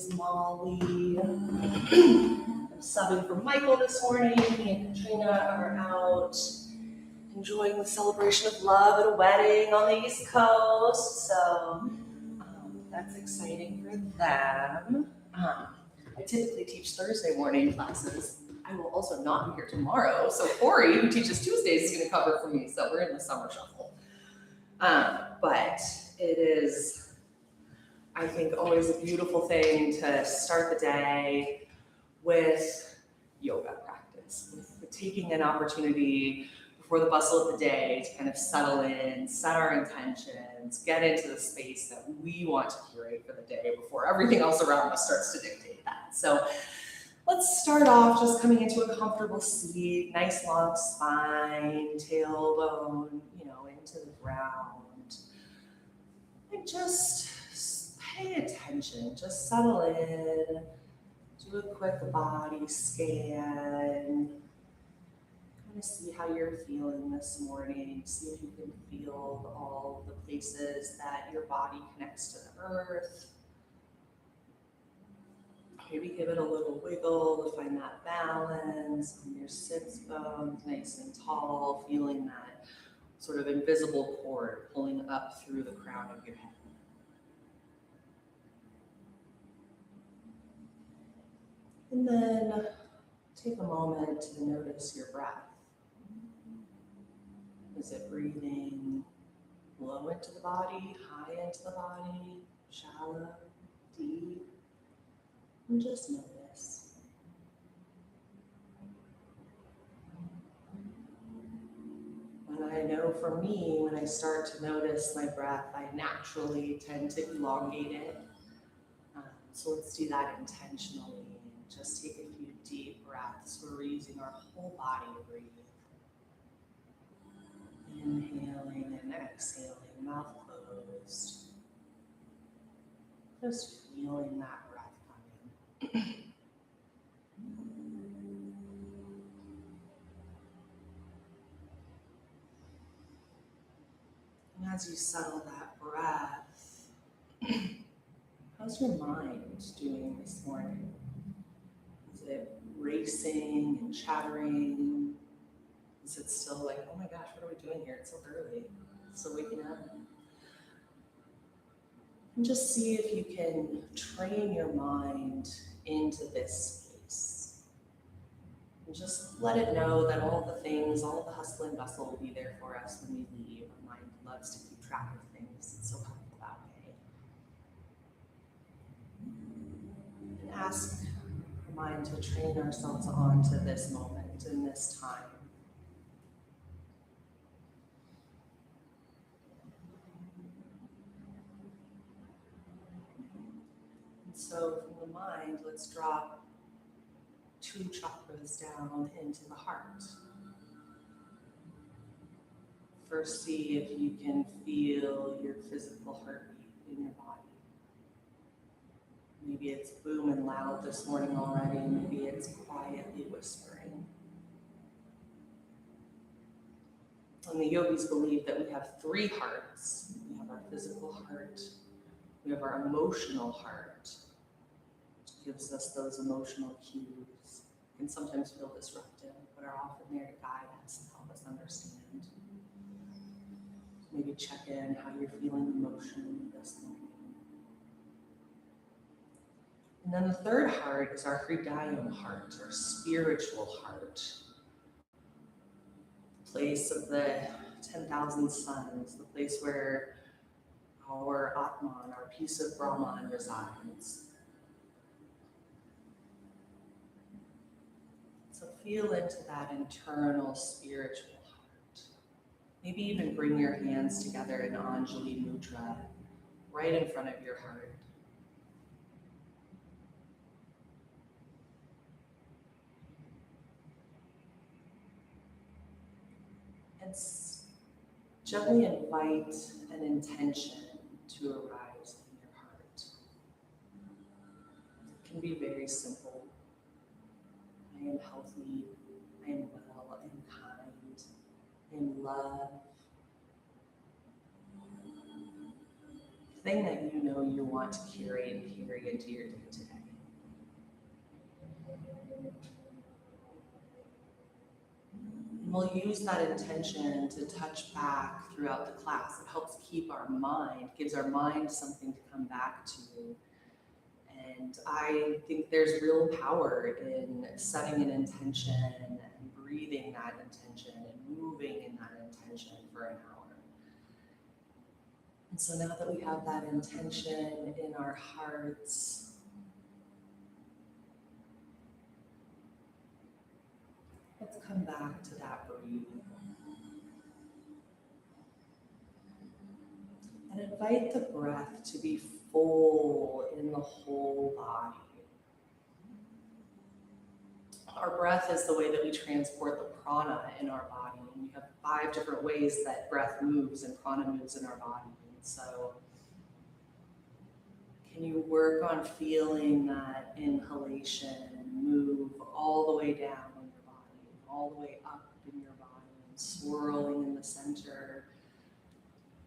is Molly. I'm subbing for Michael this morning. Me and Katrina are out enjoying the celebration of love at a wedding on the East Coast. So that's exciting for them. I typically teach Thursday morning classes. I will also not be here tomorrow. So Corey, who teaches Tuesdays, is going to cover for me. So we're in the summer shuffle. But it is, I think, always a beautiful thing to start the day with yoga practice, with taking an opportunity before the bustle of the day to kind of settle in, set our intentions, get into the space that we want to curate for the day before everything else around us starts to dictate that. So let's start off just coming into a comfortable seat, nice long spine, tailbone, into the ground. And just pay attention, just settle in, do a quick body scan, kind of see how you're feeling this morning, see if you can feel all the places that your body connects to the earth. Maybe give it a little wiggle to find that balance on your sits bones, nice and tall, feeling that sort of invisible cord pulling up through the crown of your head. And then take a moment to notice your breath. Is it breathing low into the body, high into the body, shallow, deep? And just notice. And I know for me, when I start to notice my breath, I naturally tend to elongate it. So let's do that intentionally. Just take a few deep breaths where we're using our whole body to breathe. Inhaling and exhaling, mouth closed. Just feeling that breath come in. And as you settle that breath, how's your mind doing this morning? Is it racing and chattering? Is it still like, oh my gosh, what are we doing here? It's so early. It's still waking up. And just see if you can train your mind into this space. And just let it know that all the things, all the hustle and bustle will be there for us when we leave. Our mind loves to keep track of things. It's so helpful that way. And ask our mind to train ourselves onto this moment and this time. So from the mind, let's drop 2 chakras down into the heart. First, see if you can feel your physical heartbeat in your body. Maybe it's booming loud this morning already. Maybe it's quietly whispering. And the yogis believe that we have 3 hearts. We have our physical heart. We have our emotional heart, which gives us those emotional cues. Can sometimes feel disruptive, but are often there to guide us and help us understand. Maybe check in how you're feeling emotionally this morning. And then the 3rd heart is our Hridayam heart, our spiritual heart. The place of the 10,000 suns, the place where our Atman, our piece of Brahman, resides. So feel into that internal spiritual heart. Maybe even bring your hands together in Anjali Mudra right in front of your heart. And gently invite an intention to arise in your heart. It can be very simple. I am healthy, I am well, I am kind, I am love. The thing that you know you want to carry and carry into your day today. And we'll use that intention to touch back throughout the class. It helps keep our mind, gives our mind something to come back to. And I think there's real power in setting an intention and breathing that intention and moving in that intention for an hour. And so now that we have that intention in our hearts, let's come back to that breathing. And invite the breath to be full in the whole body. Our breath is the way that we transport the prana in our body. And we have 5 different ways that breath moves and prana moves in our body. And so can you work on feeling that inhalation move all the way down in your body, all the way up in your body, and swirling in the center,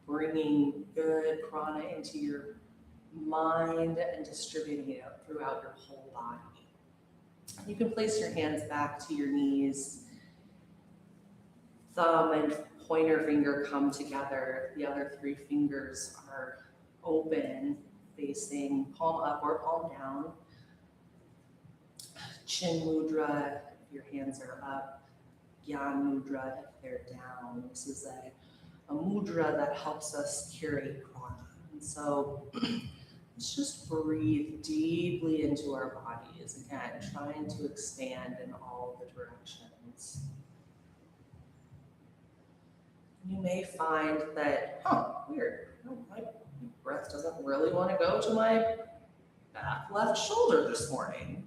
bringing good prana into your mind and distributing it out throughout your whole body. You can place your hands back to your knees. Thumb and pointer finger come together. The other 3 fingers are open, facing palm up or palm down. Chin mudra if your hands are up. Gyan mudra if they're down. This is a mudra that helps us curate prana. And so let's just breathe deeply into our bodies. Again, trying to expand in all the directions. You may find that, weird, my breath doesn't really want to go to my back left shoulder this morning.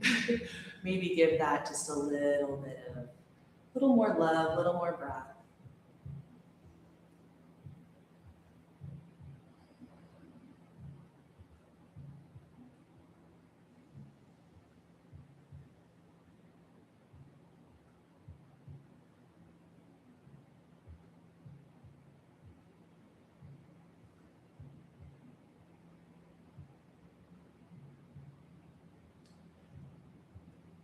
Maybe give that just a little more love, a little more breath.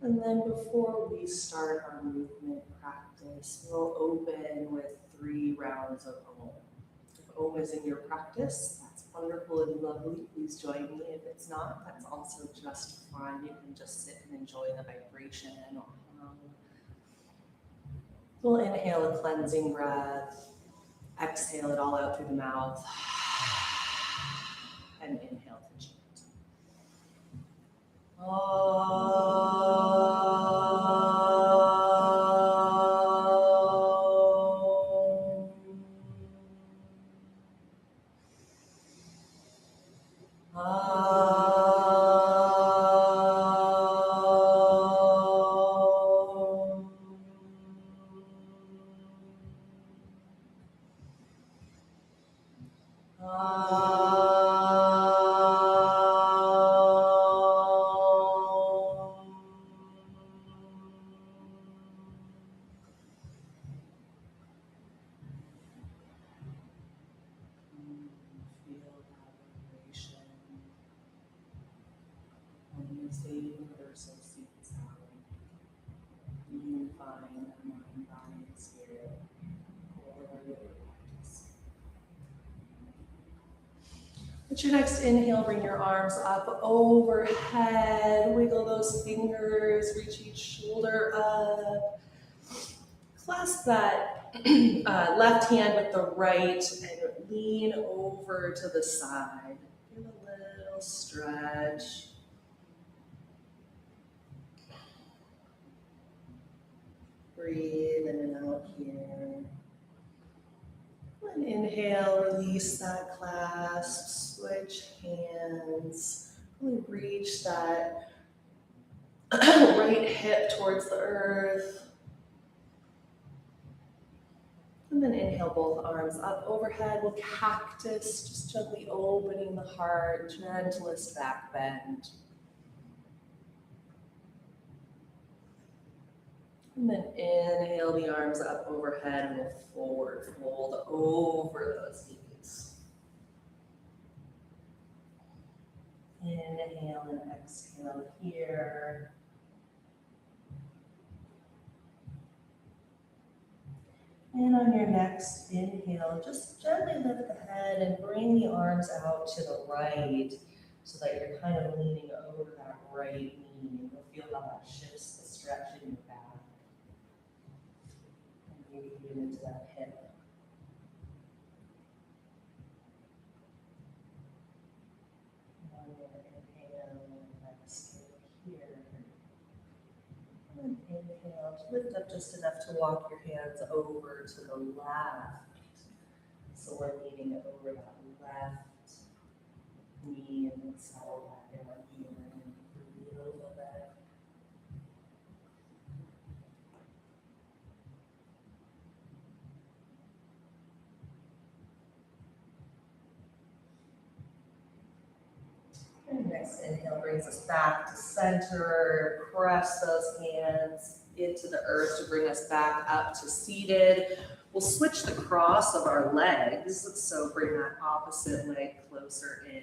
And then before we start our movement practice, we'll open with 3 rounds of Om. If Om is in your practice, that's wonderful and lovely. Please join me. If it's not, that's also just fine. You can just sit and enjoy the vibration or hum. We'll inhale a cleansing breath, exhale it all out through the mouth, and inhale to chant. The universal seed sound, unifying the mind, body, and spirit, all of our yoga practice. With your next inhale, bring your arms up overhead, wiggle those fingers, reach each shoulder up. Clasp that left hand with the right and lean over to the side. Give a little stretch. Breathe in and out here. And inhale, release that clasp, switch hands. Really reach that right hip towards the earth. And then inhale both arms up overhead. We'll cactus, just gently opening the heart, gentlest back bend. And then inhale the arms up overhead and we'll forward fold over those knees. Inhale and exhale here. And on your next inhale, just gently lift the head and bring the arms out to the right so that you're kind of leaning over that right knee. You'll feel how that shifts the stretch in your back. And maybe even into that hip. And on your inhale, exhale here. And inhale, lift up just enough to walk your hands over to the left. So we're leaning over that left knee and then settle back in our heel and breathe a little bit. And next inhale brings us back to center. Press those hands into the earth to bring us back up to seated. We'll switch the cross of our legs. So bring that opposite leg closer in.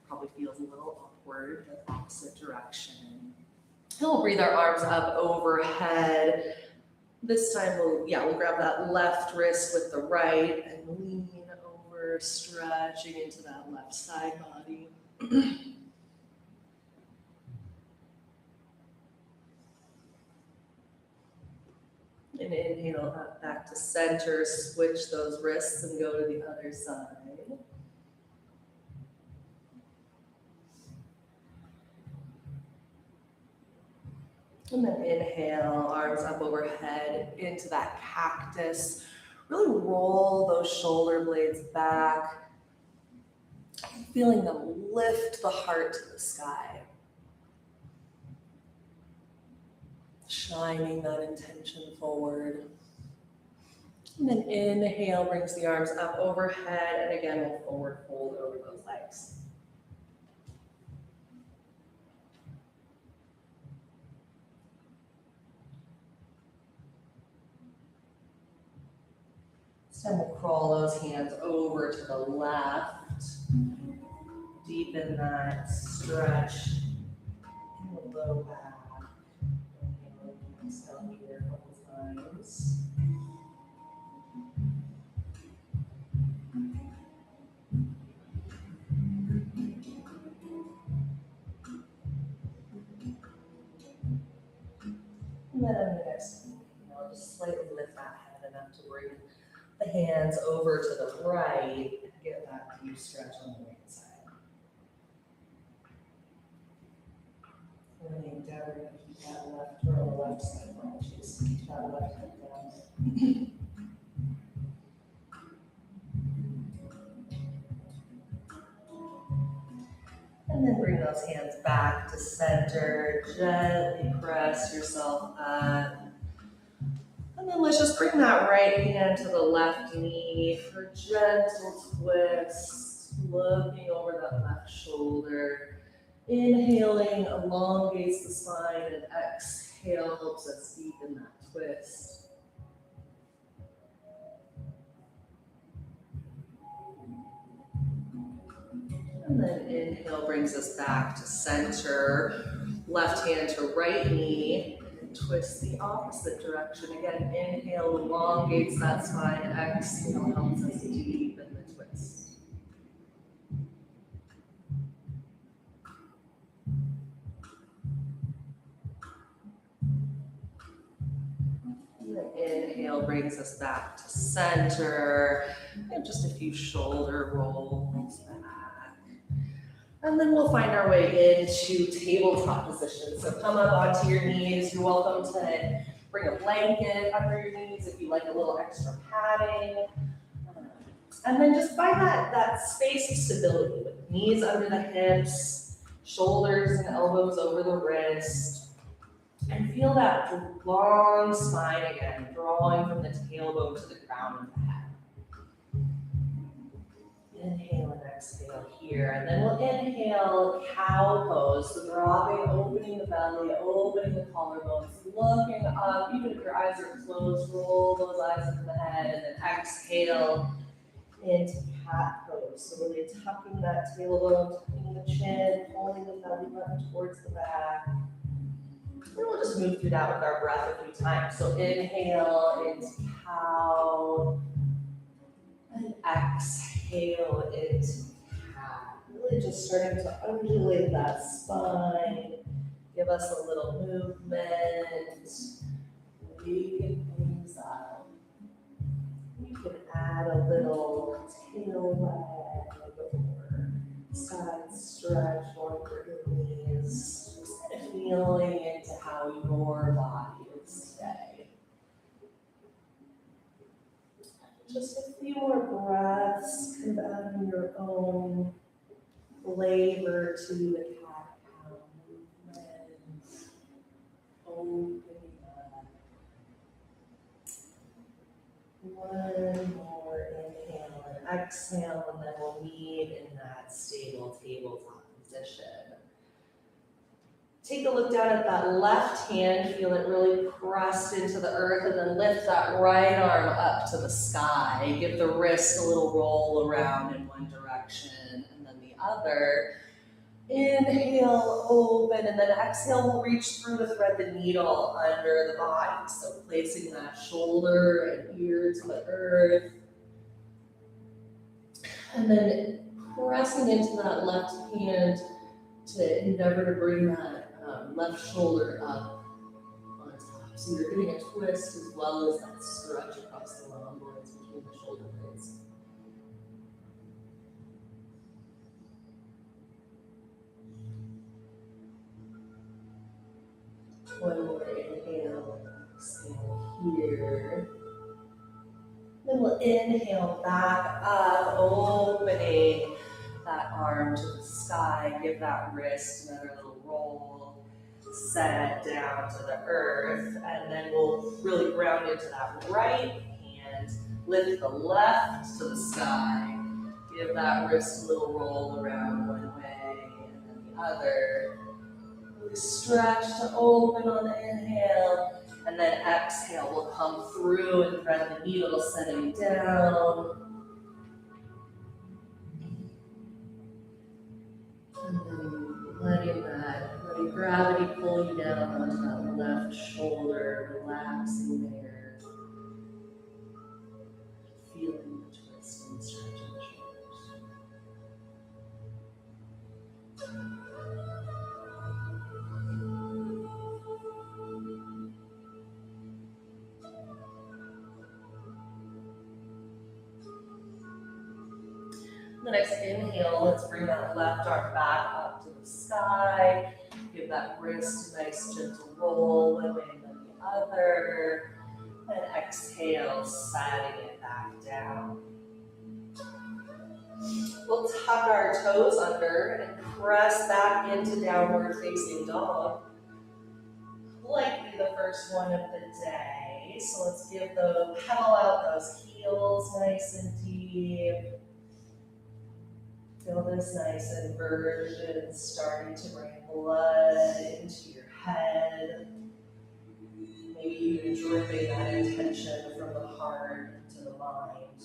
Probably feels a little upward, the opposite direction. And we'll breathe our arms up overhead. This time we'll grab that left wrist with the right and lean over, stretching into that left side body. And inhale up back to center, switch those wrists and go to the other side. And then inhale, arms up overhead into that cactus. Really roll those shoulder blades back, feeling them lift the heart to the sky. Shining that intention forward. And then inhale brings the arms up overhead, and again we'll forward fold over those legs. Then we'll crawl those hands over to the left. Deepen that stretch in the low back. Exhale here a couple times. And then on the next inhale, just slightly lift that head enough to bring the hands over to the right. Get that deep stretch on the right side. Really endeavor to keep that left or the left side branches. Keep that left head down. And then bring those hands back to center. Gently press yourself up. And then let's just bring that right hand to the left knee for a gentle twist. Looking over that left shoulder. Inhaling elongates the spine, and exhale helps us deepen that twist. And then inhale brings us back to center. Left hand to right knee, and twist the opposite direction. Again, inhale elongates that spine, exhale helps us deepen the twist. Inhale brings us back to center, and just a few shoulder rolls back. And then we'll find our way into tabletop position. So come up onto your knees. You're welcome to bring a blanket under your knees if you like a little extra padding. And then just find that space of stability with knees under the hips, shoulders and elbows over the wrist. And feel that long spine again, drawing from the tailbone to the crown of the head. Inhale and exhale here. And then we'll inhale cow pose. So dropping, opening the belly, opening the collarbones, looking up. Even if your eyes are closed, roll those eyes into the head. And then exhale into cat pose. So really tucking that tailbone, tucking the chin, pulling the belly button towards the back. And we'll just move through that with our breath a few times. So inhale into cow, and exhale into cat. Really just starting to undulate that spine. Give us a little movement. Waking things up. You can add a little tail wag or side stretch on your knees. Just kind of feeling into how your body is today. Just a few more breaths, kind of adding your own flavor to the cat-cow movement. Opening up. One more inhale and exhale, and then we'll meet in that stable tabletop position. Take a look down at that left hand, feel it really pressed into the earth, and then lift that right arm up to the sky. Give the wrist a little roll around in one direction, and then the other. Inhale, open, and then exhale, we'll reach through to thread the needle under the body. So placing that shoulder and ear to the earth. And then pressing into that left hand to endeavor to bring that left shoulder up on top. So you're getting a twist as well as that stretch across the long blades between the shoulder blades. One more inhale, exhale here. Then we'll inhale back up, opening that arm to the sky. Give that wrist another little roll. Set down to the earth. And then we'll really ground into that right hand. Lift the left to the sky. Give that wrist a little roll around one way and then the other. Stretch to open on the inhale, and then exhale. We'll come through and thread the needle, setting down. And then letting gravity pull you down onto that left shoulder, relaxing there. Feeling the twist and stretch in the shoulders. The next inhale, let's bring that left arm back up to the sky. Give that wrist a nice gentle roll, one way and then the other. And exhale, setting it back down. We'll tuck our toes under and press back into downward facing dog. Likely the first one of the day. So let's give the pedal out those heels nice and deep. Feel this nice inversion starting to bring blood into your head. Maybe even dripping that intention from the heart to the mind.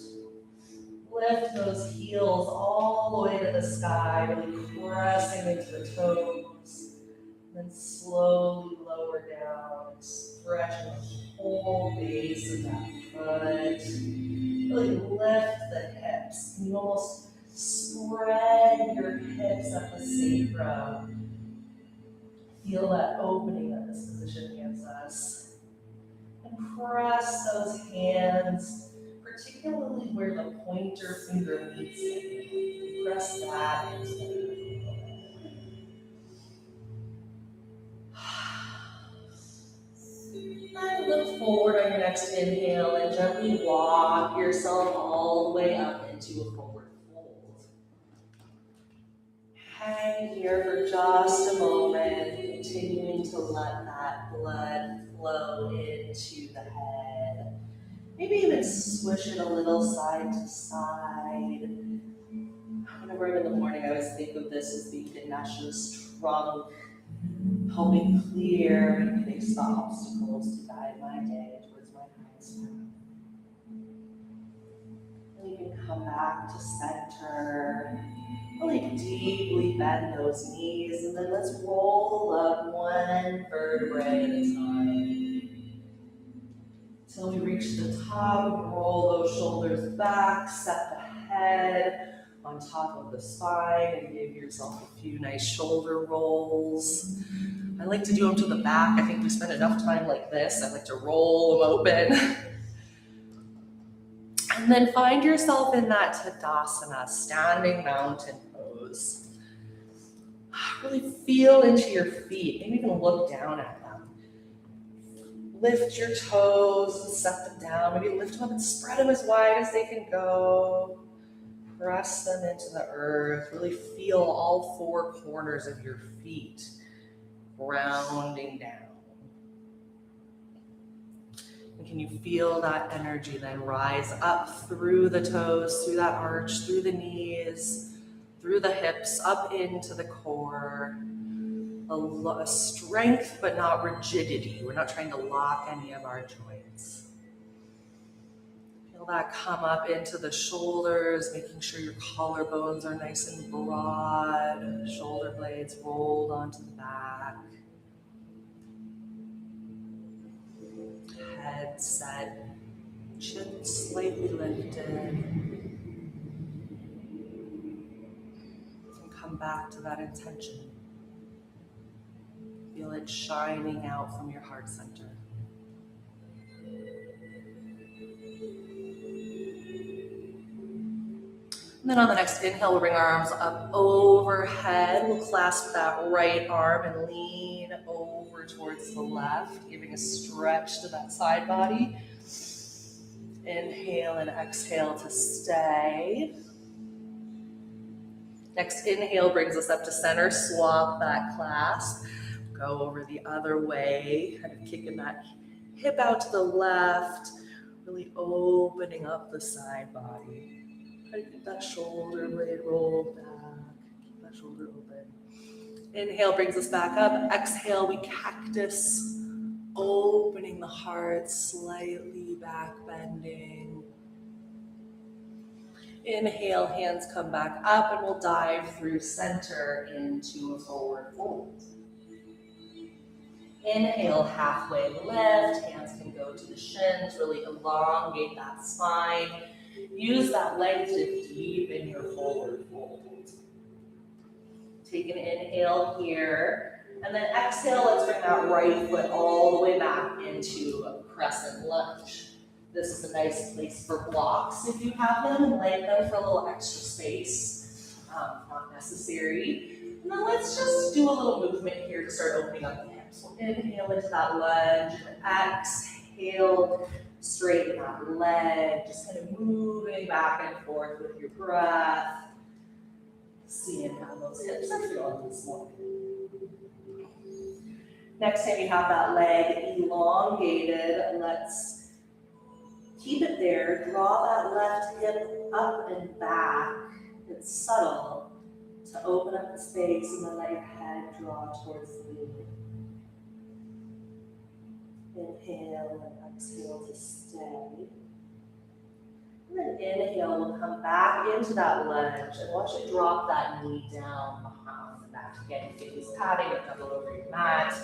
Lift those heels all the way to the sky, really pressing into the toes. Then slowly lower down, stretching the whole base of that foot. Really lift the hips. You almost spread your hips at the sacrum. Feel that opening that this position gives us. And press those hands, particularly where the pointer finger meets it. Press that into the earth a little bit. And look forward on your next inhale and gently walk yourself all the way up into a forward fold. Hang here for just a moment, continuing to let that blood flow into the head. Maybe even swish it a little side to side. Whenever I'm in the morning, I always think of this as the Ganesh's trunk, helping clear and release the obstacles to guide my day towards my highest path. And you can come back to center, really deeply bend those knees, and then let's roll up one vertebrae at a time. Till we reach the top, roll those shoulders back, set the head on top of the spine, and give yourself a few nice shoulder rolls. I like to do them to the back. I think we spend enough time like this. I like to roll them open. And then find yourself in that Tadasana, standing mountain pose. Really feel into your feet. Maybe even look down at them. Lift your toes and set them down. Maybe lift them up and spread them as wide as they can go. Press them into the earth. Really feel all four corners of your feet grounding down. And can you feel that energy then rise up through the toes, through that arch, through the knees, through the hips, up into the core. A strength, but not rigidity. We're not trying to lock any of our joints. Feel that come up into the shoulders, making sure your collarbones are nice and broad, shoulder blades rolled onto the back. Head set, chin slightly lifted. And come back to that intention. Feel it shining out from your heart center. And then on the next inhale, we'll bring our arms up overhead. We'll clasp that right arm and lean over towards the left, giving a stretch to that side body. Inhale and exhale to stay. Next inhale brings us up to center. Swap that clasp. Go over the other way, kind of kicking that hip out to the left, really opening up the side body. Try to keep that shoulder blade rolled back, keep that shoulder open. Inhale brings us back up. Exhale, we cactus, opening the heart, slightly back bending. Inhale, hands come back up, and we'll dive through center into a forward fold. Inhale, halfway lift, hands can go to the shins, really elongate that spine. Use that leg to deepen your forward fold. Take an inhale here, and then exhale, let's bring that right foot all the way back into a crescent lunge. This is a nice place for blocks if you have them, and lay them for a little extra space, not necessary. And then let's just do a little movement here to start opening up the hips. So inhale into that lunge, and exhale, straighten that leg, just kind of moving back and forth with your breath. Seeing how those hips are feeling this morning. Next time you have that leg elongated, let's keep it there. Draw that left hip up and back. It's subtle to open up the space, and then let your head draw towards the knee. Inhale and exhale to stay. And then inhale, we'll come back into that lunge and watch it drop that knee down behind the back. Again, you can use padding or double over your mat.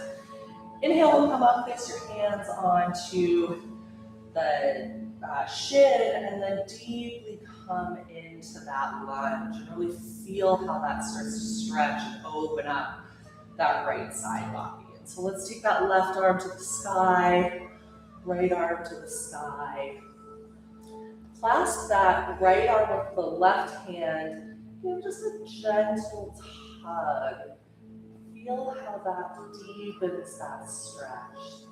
Inhale, we'll come up, place your hands onto the shin, and then deeply come into that lunge. And really feel how that starts to stretch and open up that right side body. And so let's take that left arm to the sky, right arm to the sky. Clasp that right arm with the left hand. Give just a gentle tug. Feel how that deepens that stretch.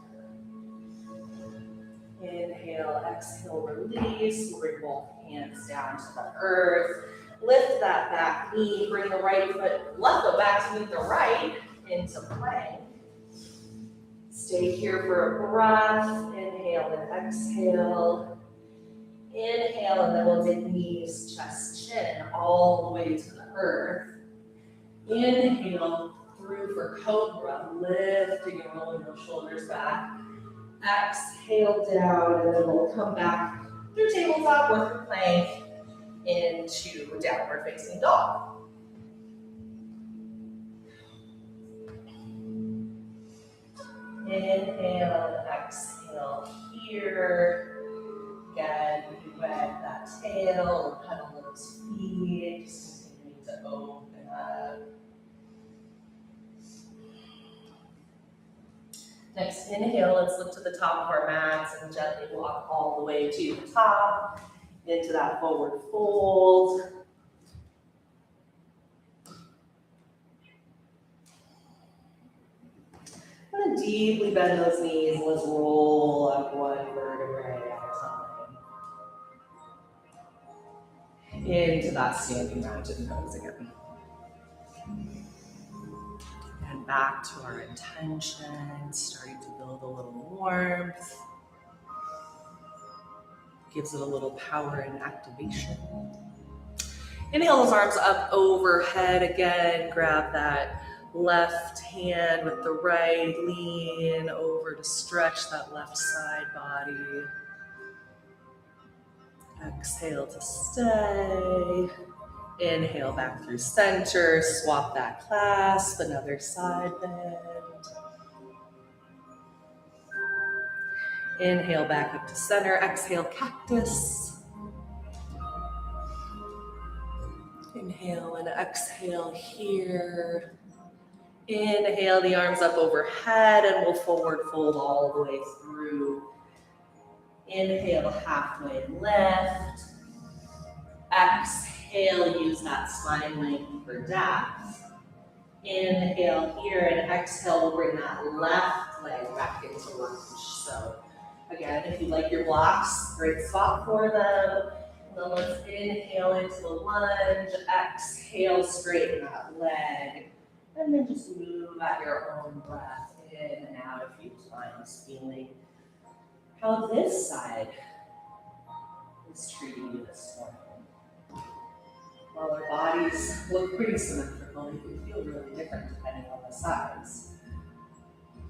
Inhale, exhale, release. Bring both hands down to the earth. Lift that back knee. Bring the right foot, left foot back to meet the right into plank. Stay here for a breath. Inhale and exhale. Inhale, and then we'll take knees, chest, chin, all the way to the earth. Inhale through for cobra, lifting and rolling those shoulders back. Exhale down, and then we'll come back through tabletop, work the plank into downward facing dog. Inhale and exhale here. Again, you wet that tail or pedal those feet, just continuing to open up. Next inhale, let's look to the top of our mats and gently walk all the way to the top, into that forward fold. And then deeply bend those knees. Let's roll up one vertebrae at a time. Into that standing mountain pose again. And back to our intention, starting to build a little warmth. Gives it a little power and activation. Inhale those arms up overhead again. Grab that left hand with the right. Lean over to stretch that left side body. Exhale to stay. Inhale back through center. Swap that clasp. Another side bend. Inhale back up to center. Exhale, cactus. Inhale and exhale here. Inhale the arms up overhead and we'll forward fold all the way through. Inhale, halfway lift. Exhale, use that spine length for depth. Inhale here and exhale, we'll bring that left leg back into lunge. So again, if you like your blocks, great spot for them. And then let's inhale into the lunge, exhale, straighten that leg. And then just move at your own breath in and out a few times, feeling how this side is treating you this morning. While our bodies look pretty symmetrical, they can feel really different depending on the size.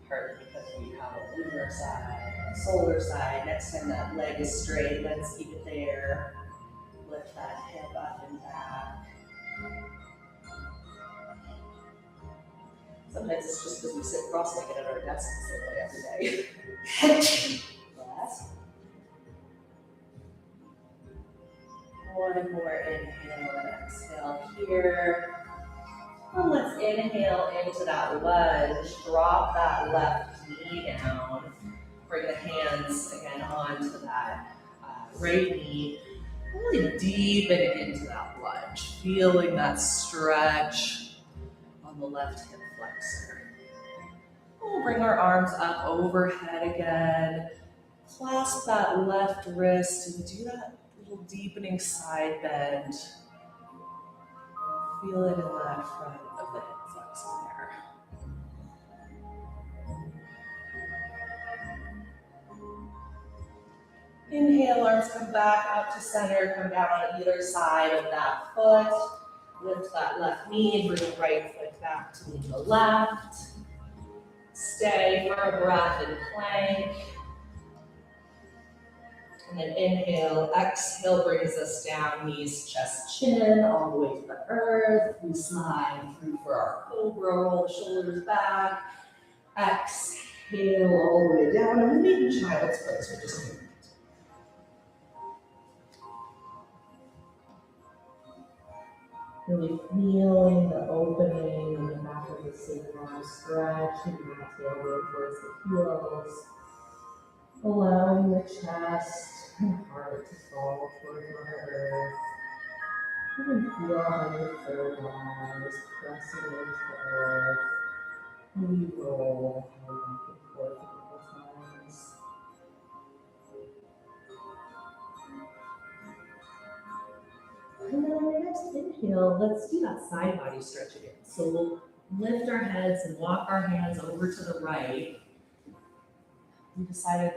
Partly because we have a lunar side, a solar side. Next time that leg is straight, let's keep it there. Lift that hip up and back. Sometimes it's just because we sit cross-legged at our desks the same way every day. Yes. One more inhale and exhale here. And let's inhale into that lunge. Drop that left knee down. Bring the hands again onto that right knee. Really deepen into that lunge. Feeling that stretch on the left hip flexor. We'll bring our arms up overhead again. Clasp that left wrist and do that little deepening side bend. Feel it in that front of the hip flexor there. Inhale, arms come back out to center, come down on either side of that foot. Lift that left knee, bring the right foot back to meet the left. Stay for a breath in plank. And then inhale, exhale brings us down, knees, chest, chin, all the way to the earth. We slide through for our cobra, roll the shoulders back. Exhale all the way down, and we'll meet in child's pose for just a minute. Really feeling the opening in the back of the sacrum, stretching that tailbone towards the heels. Allowing the chest and heart to fall towards Mother Earth. You can feel how your third eye is pressing into Earth. And you roll back and forth a couple times. And then on your next inhale, let's do that side body stretch again. So we'll lift our heads and walk our hands over to the right. We decided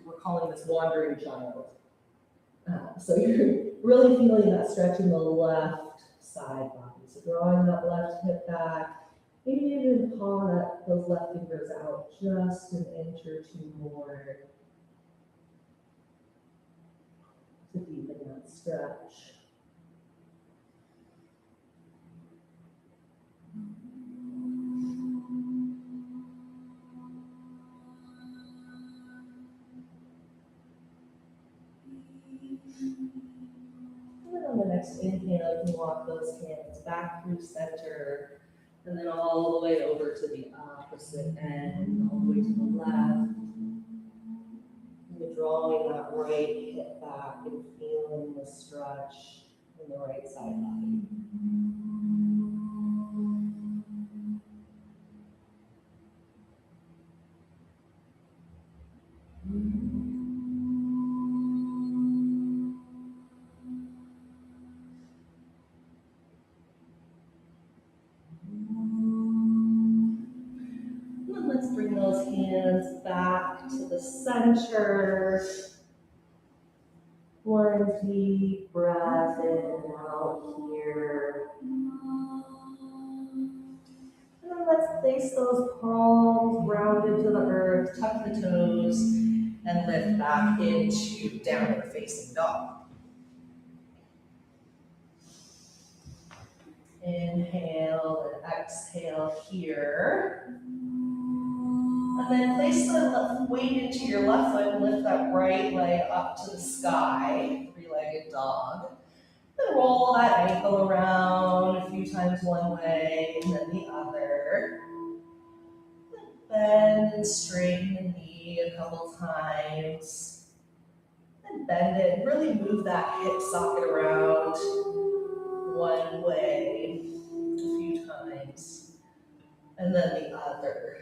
we're calling this wandering child. So you're really feeling that stretch in the left side body. So drawing that left hip back, maybe even paw those left fingers out just an inch or two more to deepen that stretch. next inhale, you can walk those hands back through center, and then all the way over to the opposite end, all the way to the left. You're drawing that right hip back and feeling the stretch in the right side body. And let's bring those hands back to the center. One deep breath in and out here. And then let's place those palms rounded to the earth, tuck the toes, and lift back into downward facing dog. Inhale and exhale here. And then place the weight into your left foot and lift that right leg up to the sky, three-legged dog. Then roll that ankle around a few times one way and then the other. Bend and straighten the knee a couple times. And bend it and really move that hip socket around one way a few times. And then the other.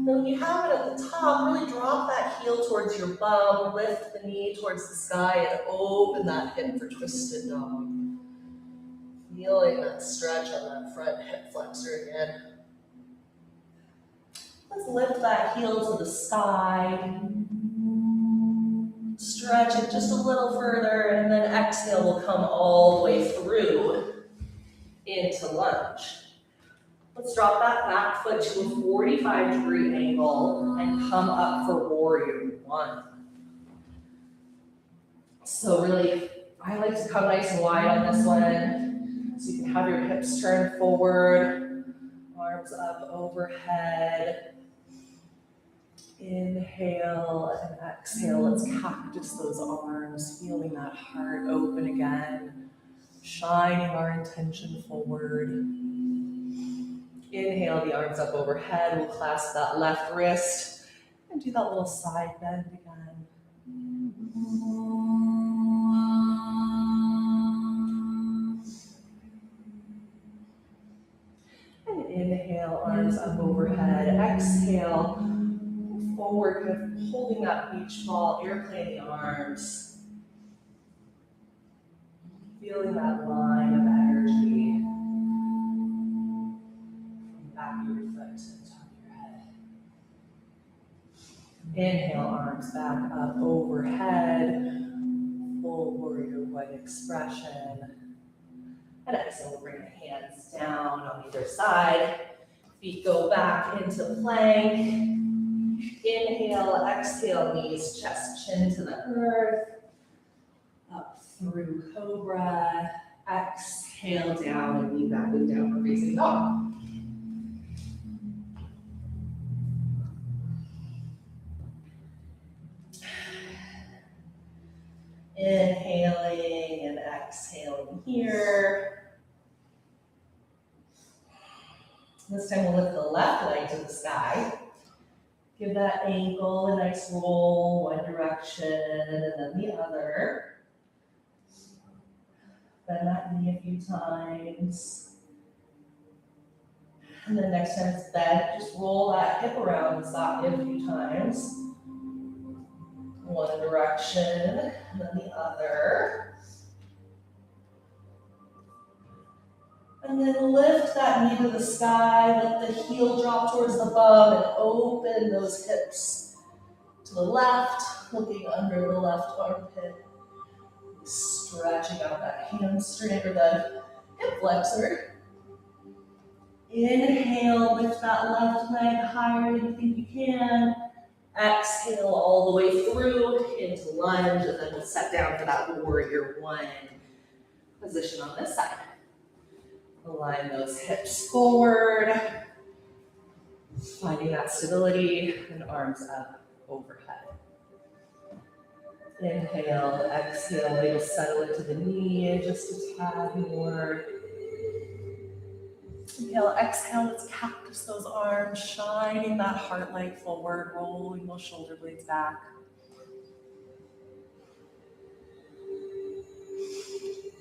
Then when you have it at the top, really drop that heel towards your bum, lift the knee towards the sky, and open that hip for twisted dog. Feeling that stretch on that front hip flexor again. Let's lift that heel to the sky. Stretch it just a little further, and then exhale will come all the way through into lunge. Let's drop that back foot to a 45-degree angle and come up for warrior one. So really, I like to come nice and wide on this one. So you can have your hips turned forward, arms up overhead. Inhale and exhale. Let's cactus those arms, feeling that heart open again, shining our intention forward. Inhale, the arms up overhead. We'll clasp that left wrist and do that little side bend again. And inhale, arms up overhead. Exhale, forward, kind of holding that beach ball, airplane the arms. Feeling that line of energy. Back of your foot to the top of your head. Inhale, arms back up overhead. Full warrior one expression. And exhale, we'll bring the hands down on either side. Feet go back into plank. Inhale, exhale, knees, chest, chin to the earth. Up through cobra. Exhale down and knee back and downward facing dog. Inhaling and exhaling here. This time we'll lift the left leg to the sky. Give that ankle a nice roll, one direction and then the other. Bend that knee a few times. And then next time it's bent, just roll that hip around the socket a few times. One direction, and then the other. And then lift that knee to the sky, let the heel drop towards the bum and open those hips to the left, looking under the left armpit. Stretching out that hamstring or the hip flexor. Inhale, lift that left leg higher than you think you can. Exhale all the way through into lunge, and then we'll set down for that warrior one position on this side. Align those hips forward, finding that stability, and arms up overhead. Inhale, exhale, way to settle into the knee, just a tad more. Inhale, exhale, let's cactus those arms, shining that heart light forward, rolling those shoulder blades back.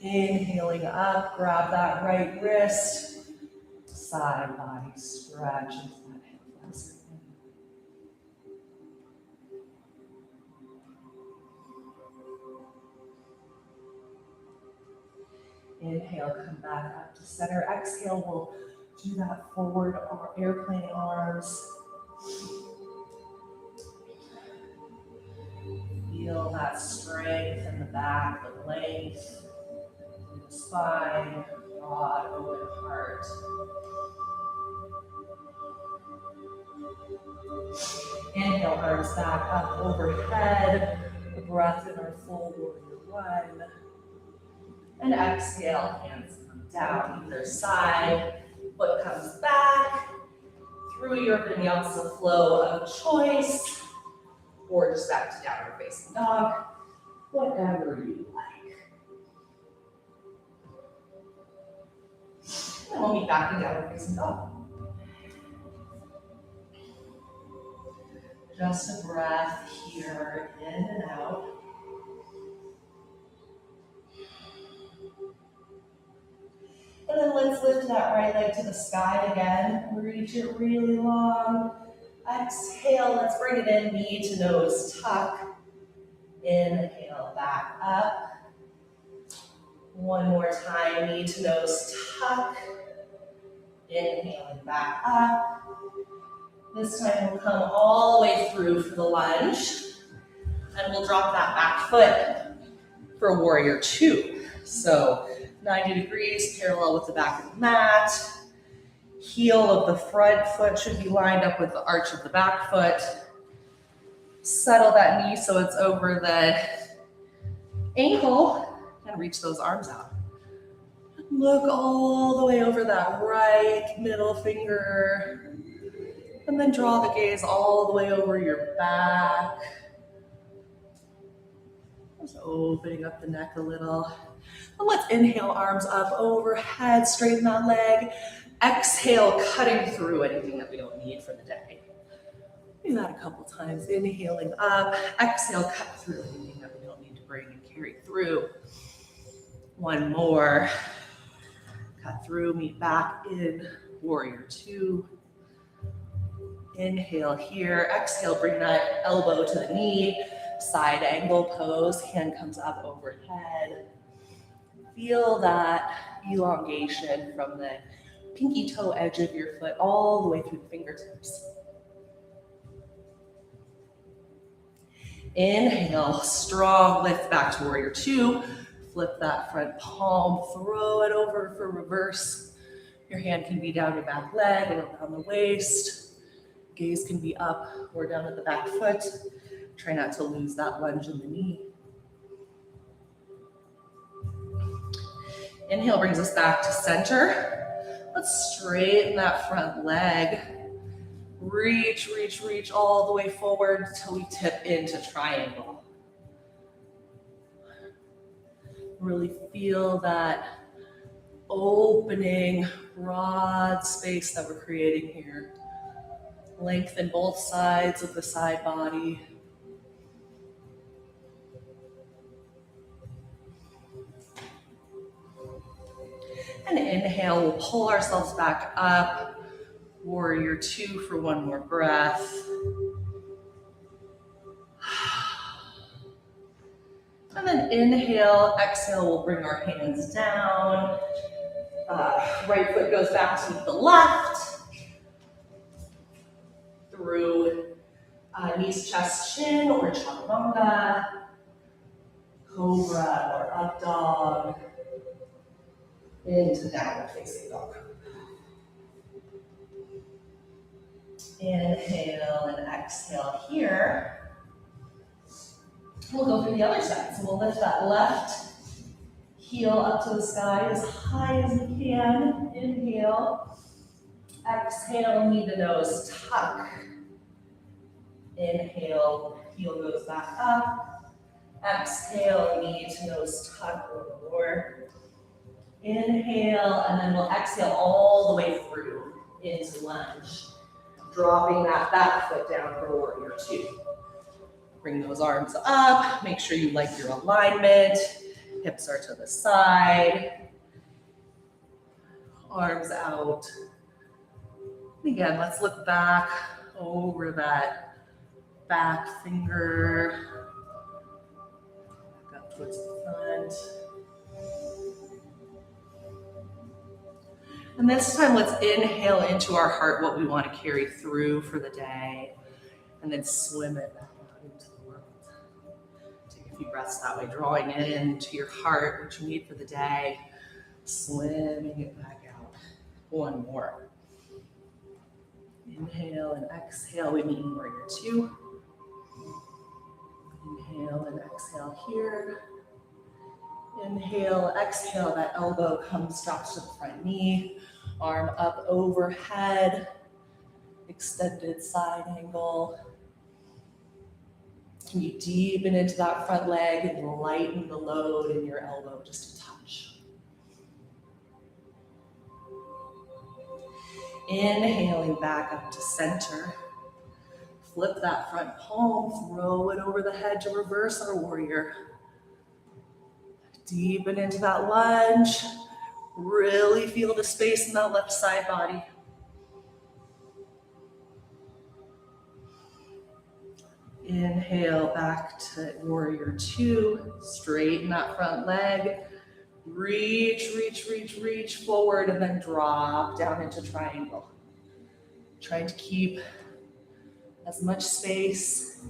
Inhaling up, grab that right wrist, side body stretch into that hip flexor. Inhale, come back up to center. Exhale, we'll do that forward airplane arms. Feel that strength in the back, the length, the spine, broad, open heart. Inhale, arms back up overhead. A breath in our full warrior one. And exhale, hands come down either side. Foot comes back through your vinyasa flow of choice, or just back to downward facing dog, whatever you like. And we'll meet back in downward facing dog. Just a breath here, in and out. And then let's lift that right leg to the sky again. Reach it really long. Exhale, let's bring it in, knee to nose tuck. Inhale, back up. One more time, knee to nose tuck. Inhaling back up. This time we'll come all the way through for the lunge. And we'll drop that back foot for warrior two. So 90 degrees, parallel with the back of the mat. Heel of the front foot should be lined up with the arch of the back foot. Settle that knee so it's over the ankle and reach those arms out. Look all the way over that right middle finger. And then draw the gaze all the way over your back. Just opening up the neck a little. And let's inhale, arms up overhead, straighten that leg. Exhale, cutting through anything that we don't need for the day. Do that a couple times. Inhaling up, exhale, cut through anything that we don't need to bring and carry through. One more. Cut through, meet back in warrior two. Inhale here, exhale, bring that elbow to the knee. Side angle pose, hand comes up overhead. Feel that elongation from the pinky toe edge of your foot all the way through the fingertips. Inhale, strong lift back to warrior two. Flip that front palm, throw it over for reverse. Your hand can be down your back leg or around the waist. Gaze can be up or down at the back foot. Try not to lose that lunge in the knee. Inhale brings us back to center. Let's straighten that front leg. Reach, reach, reach all the way forward until we tip into triangle. Really feel that opening, broad space that we're creating here. Lengthen both sides of the side body. And inhale, we'll pull ourselves back up. Warrior two for one more breath. And then inhale, exhale, we'll bring our hands down. Right foot goes back to the left. Through knees, chest, chin, or chaturanga. Cobra or up dog. Into downward facing dog. Inhale and exhale here. We'll go through the other side. So we'll lift that left heel up to the sky as high as you can. Inhale. Exhale, knee to nose tuck. Inhale, heel goes back up. Exhale, knee to nose tuck a little more. Inhale, and then we'll exhale all the way through into lunge. Dropping that back foot down for warrior two. Bring those arms up. Make sure you like your alignment. Hips are to the side. Arms out. Again, let's look back over that back finger. Back up towards the front. And this time, let's inhale into our heart what we want to carry through for the day, and then swim it back out into the world. Take a few breaths that way, drawing it into your heart, what you need for the day, swimming it back out. One more. Inhale and exhale, we meet in warrior two. Inhale and exhale here. Inhale, exhale, that elbow comes, drops to the front knee, arm up overhead, extended side angle. Can you deepen into that front leg and lighten the load in your elbow just a touch? Inhaling back up to center. Flip that front palm, throw it over the head to reverse our warrior. Deepen into that lunge. Really feel the space in that left side body. Inhale back to warrior two. Straighten that front leg. Reach, reach, reach, reach forward, and then drop down into triangle. Trying to keep as much space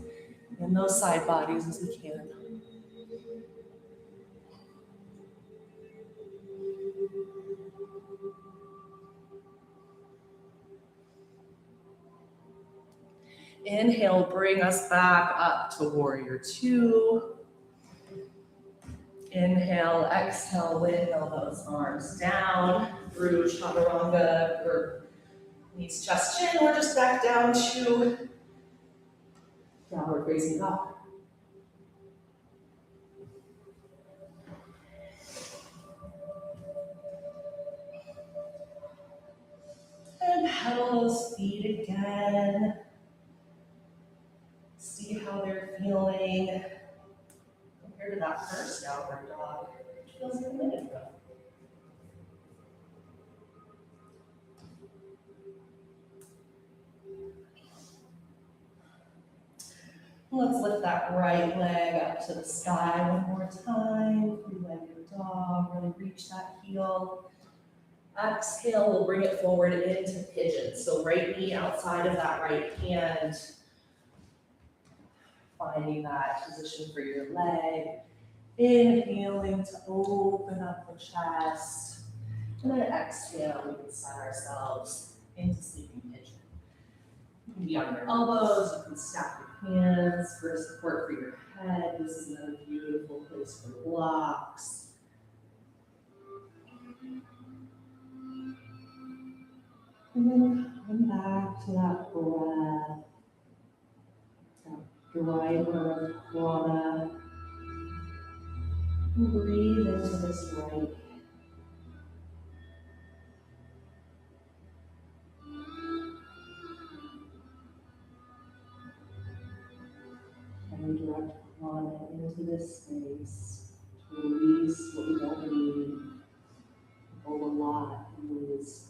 in those side bodies as we can. Inhale, bring us back up to warrior two. Inhale, exhale, windmill those arms down through chaturanga or knees, chest, chin, or just back down to downward facing dog. And pedal those feet again. See how they're feeling compared to that first downward dog, which feels like a minute ago. Let's lift that right leg up to the sky one more time. Three-legged dog, really reach that heel. Exhale, we'll bring it forward into pigeon. So right knee outside of that right hand. Finding that position for your leg. Inhaling to open up the chest. And then exhale, we can set ourselves into sleeping pigeon. You can be on your elbows, you can stack your hands for support for your head. This is another beautiful place for blocks. And then come back to that breath. Driver of prana. Breathe into this right hand. And direct prana into this space to release what we don't need. Hold a lot in this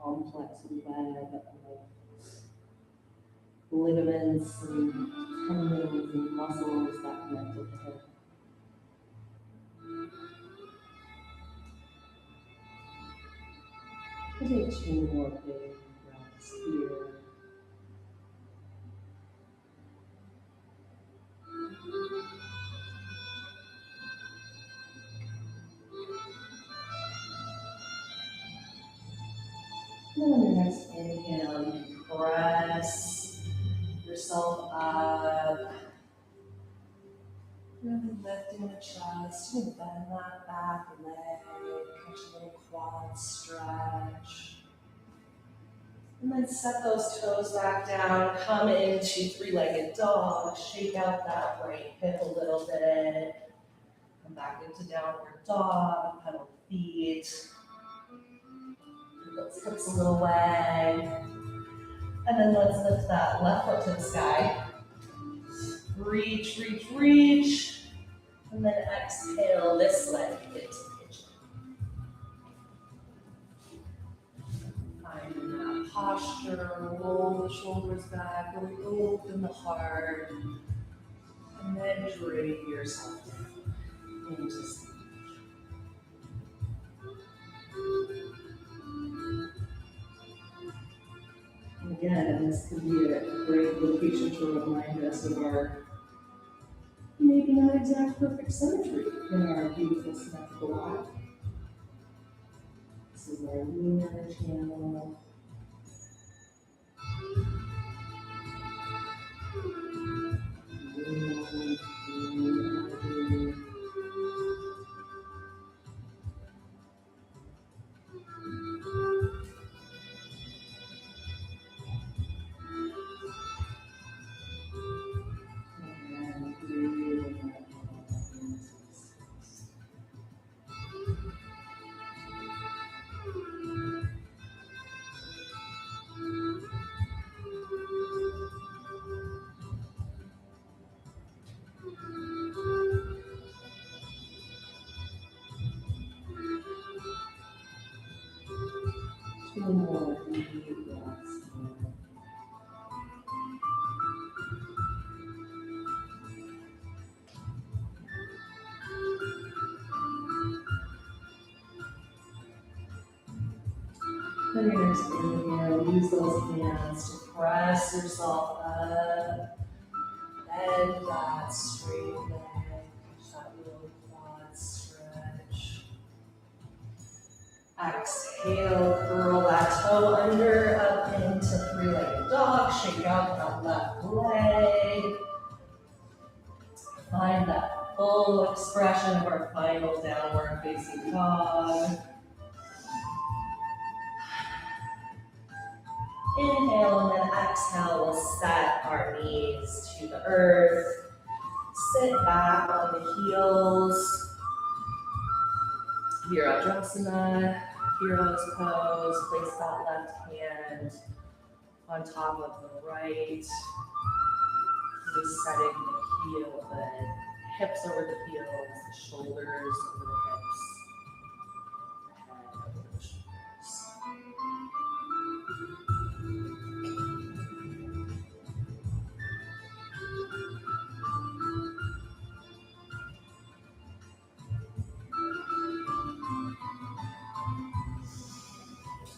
complex web of ligaments and tendons and muscles that connect with the hip. We'll take two more big breaths here. And then on your next inhale, you can press yourself up. Really lifting the chest, you can bend that back leg, catch a little quad stretch. And then set those toes back down, come into three-legged dog, shake out that right hip a little bit. Come back into downward dog, pedal the feet. Give those hips a little wag. And then let's lift that left foot to the sky. Reach, reach, reach. And then exhale this leg into pigeon. Finding that posture, roll the shoulders back, really open the heart. And then drape yourself down into sleep. Again, this could be a great location to remind us of our maybe not exact perfect symmetry in our beautiful symmetrical body. This is our lunar channel. Two more deep breaths. On your next inhale, use those hands to press yourself up. Bend that straight leg. Catch that little quad stretch. Exhale, curl that toe under up into three-legged dog. Shake out that left leg. Find that full expression of our final downward facing dog. Inhale and then exhale, we'll set our knees to the earth. Sit back on the heels. Virabhadrasana, hero's pose. Place that left hand on top of the right. Resetting the heel, the hips over the heels, the shoulders over the hips, the head over the shoulders.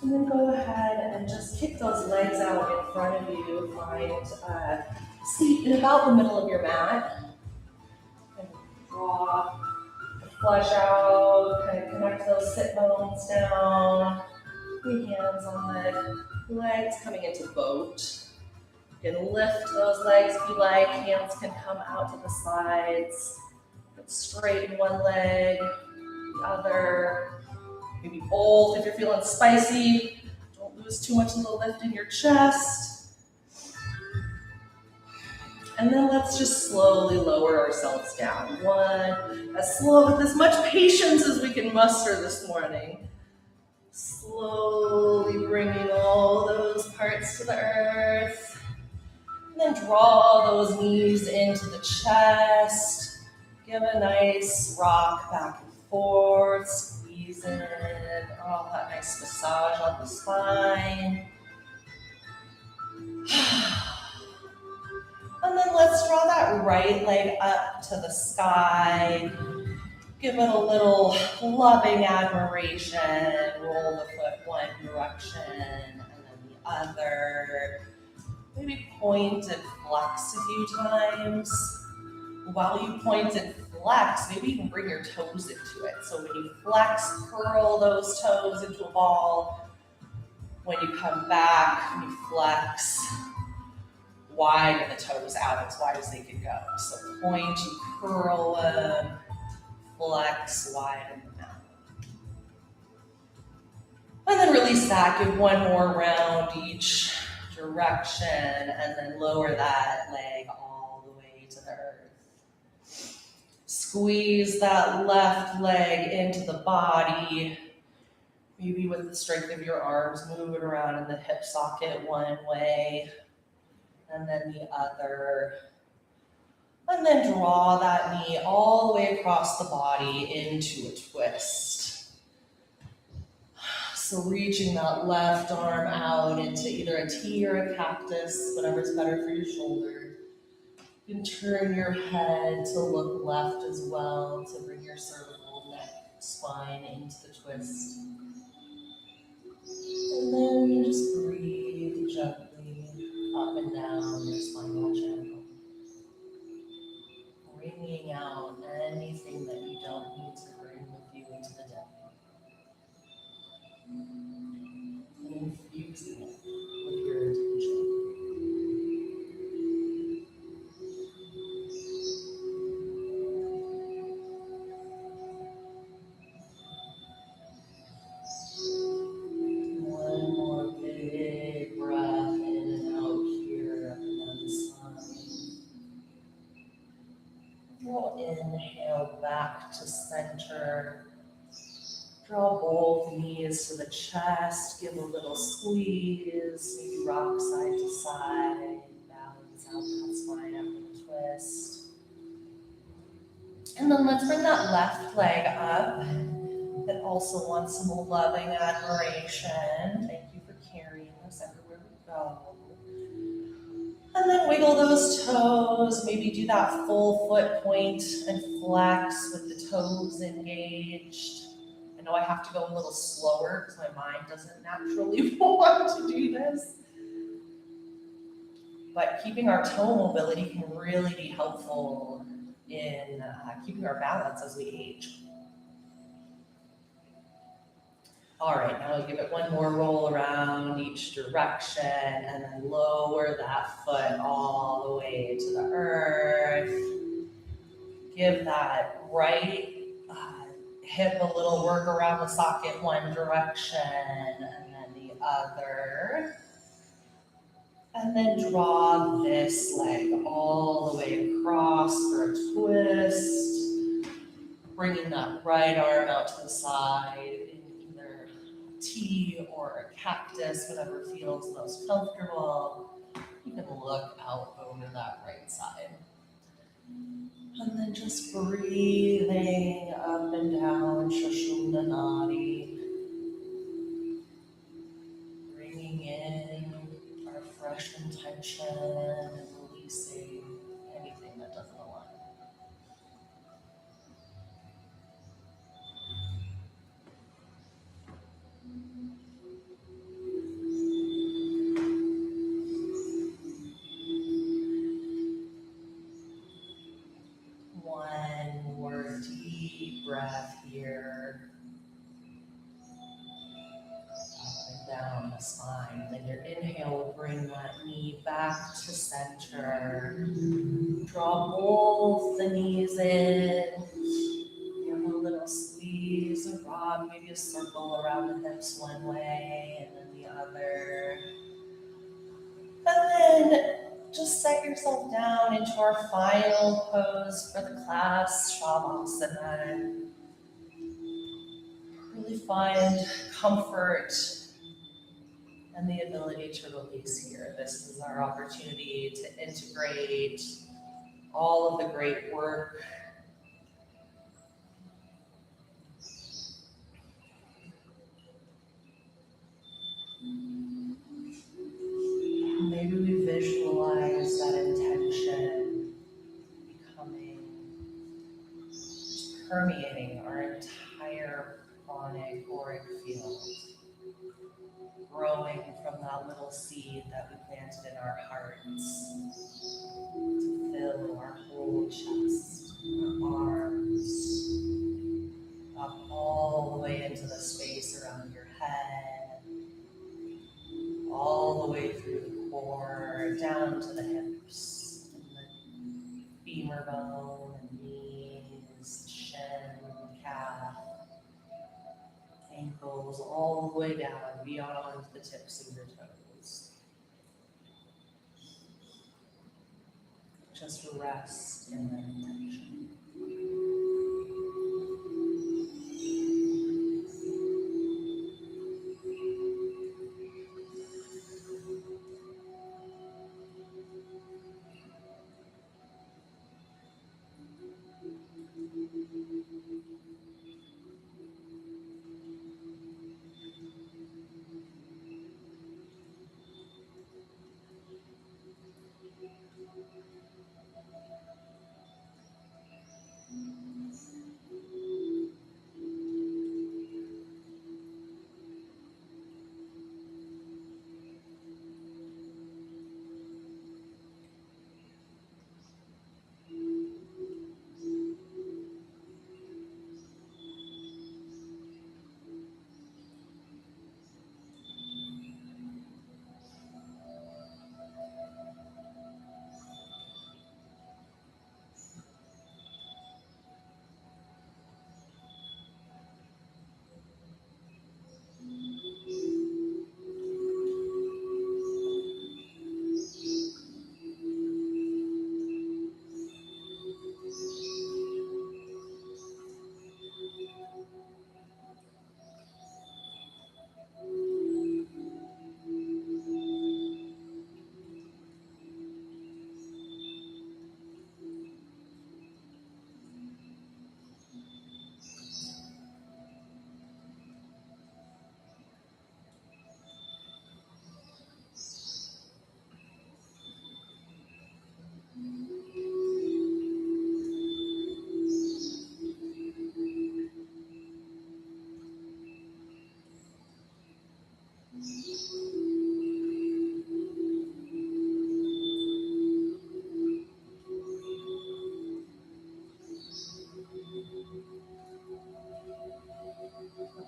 And then go ahead and just kick those legs out in front of you. Find a seat in about the middle of your mat. And draw the flesh out, kind of connect those sit bones down. Your hands on the legs coming into boat. You can lift those legs if you like. Hands can come out to the sides. Straighten one leg, the other. Maybe both if you're feeling spicy. Don't lose too much of the lift in your chest. And then let's just slowly lower ourselves down. One, as slow with as much patience as we can muster this morning. Slowly bringing all those parts to the earth. And then draw those knees into the chest. Give a nice rock back and forth. Squeeze in. Oh, that nice massage on the spine. And then let's draw that right leg up to the sky. Give it a little loving admiration. Roll the foot one direction and then the other. Maybe point and flex a few times. While you point and flex, maybe you can bring your toes into it. So when you flex, curl those toes into a ball. When you come back, you flex, widen the toes out as wide as they can go. So point, you curl them, flex, widen them out. And then release that, give one more round each direction, and then lower that leg all the way to the earth. Squeeze that left leg into the body. Maybe with the strength of your arms, move it around in the hip socket one way, and then the other. And then draw that knee all the way across the body into a twist. So reaching that left arm out into either a T or a cactus, whatever's better for your shoulder. You can turn your head to look left as well to bring your cervical neck, spine into the twist. And then you just breathe gently up and down your spinal channel. Bringing out anything that you don't need to bring with you into the day. And infusing it with your intention. One more big breath in and out here, and then sigh. We'll inhale back to center. Draw both knees to the chest, give a little squeeze, maybe rock side to side, balance out that spine after the twist. And then let's bring that left leg up. That also wants some loving admiration. Thank you for carrying us everywhere we go. And then wiggle those toes, maybe do that full foot point and flex with the toes engaged. I know I have to go a little slower because my mind doesn't naturally want to do this. But keeping our toe mobility can really be helpful in keeping our balance as we age. All right, now we'll give it one more roll around each direction and then lower that foot all the way to the earth. Give that right hip a little work around the socket one direction and then the other. And then draw this leg all the way across for a twist. Bringing that right arm out to the side in either a T or a cactus, whatever feels most comfortable. You can look out over that right side. And then just breathing up and down Sushumna Nadi. Bringing in our fresh intention and releasing anything that doesn't align. One more deep breath here. Up and down the spine. Then your inhale will bring that knee back to center. Draw both the knees in. Give a little squeeze, a rock, maybe a circle around the hips one way and then the other. And then just set yourself down into our final pose for the class, Shavasana. Really find comfort and the ability to release here. This is our opportunity to integrate all of the great work maybe we visualize that intention becoming, permeating our entire pranic auric field, growing from that little seed that we planted in our hearts to fill our whole chest, our arms, up all the way into the space around your head, all the way through the core, down to the hips, and the femur bone, and knees, shin, calf, ankles all the way down beyond the tips of your toes. Just rest in that intention.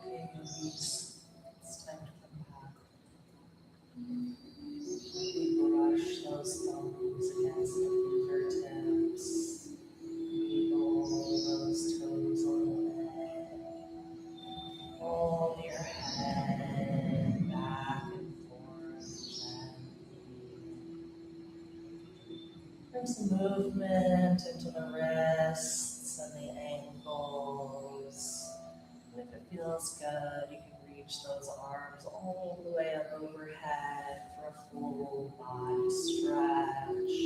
Okay, yogis, it's time to come back. We brush those thumbs against the fingertips. Wiggle those toes on the bed. Roll your head back and forth gently. Bring some movement into the wrists and the ankles. And if it feels good, you can reach those arms all the way up overhead for a full body stretch.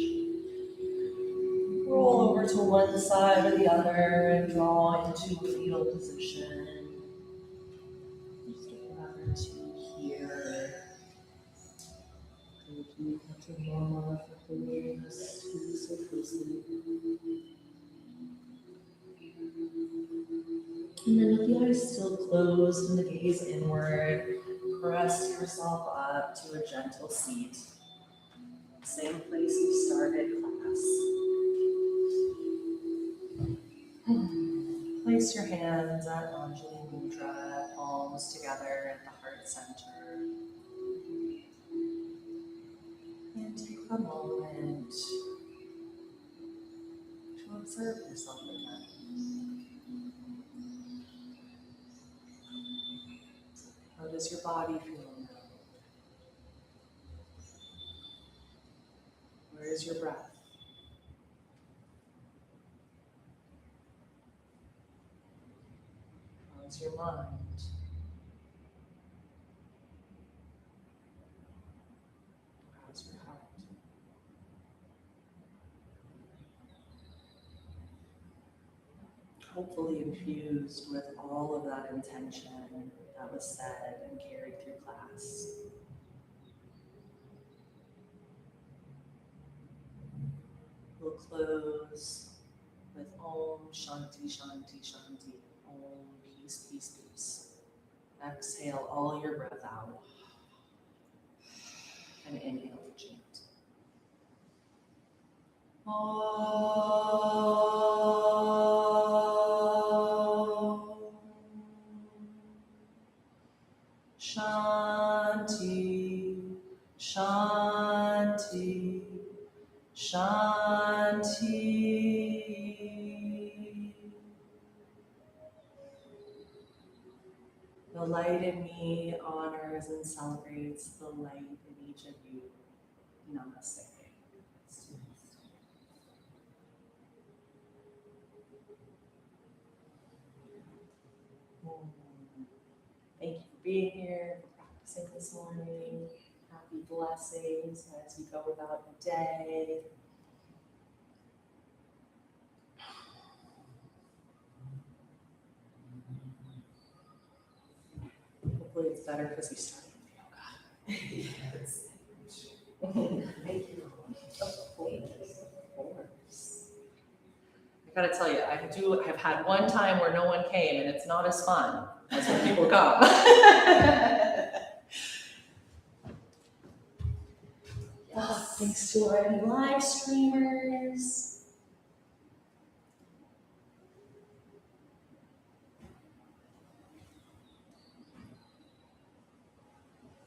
Roll over to one side or the other and draw into fetal position. Just a breath or two here. Thank you, Dr. Mama, for holding us so closely. And then with the eyes still closed and the gaze inward, press yourself up to a gentle seat. Same place you started class. Place your hands at Anjali Mudra, palms together at the heart center. And take a moment to observe yourself again. How does your body feel now? Where is your breath? How's your mind? How's your heart? Hopefully infused with all of that intention that was said and carried through class. We'll close with Om Shanti Shanti Shanti. Om Peace Peace Peace. Exhale all your breath out. And inhale to chant. Om Shanti Shanti Shanti. The light in me honors and celebrates the light in each of you. Namaste. Thank you for being here, for practicing this morning. Happy blessings as you go about your day. Hopefully it's better because we started with yoga. Yes. Thank you. Of course. I gotta tell you, I've had one time where no one came and it's not as fun as when people come. Thanks to our live streamers.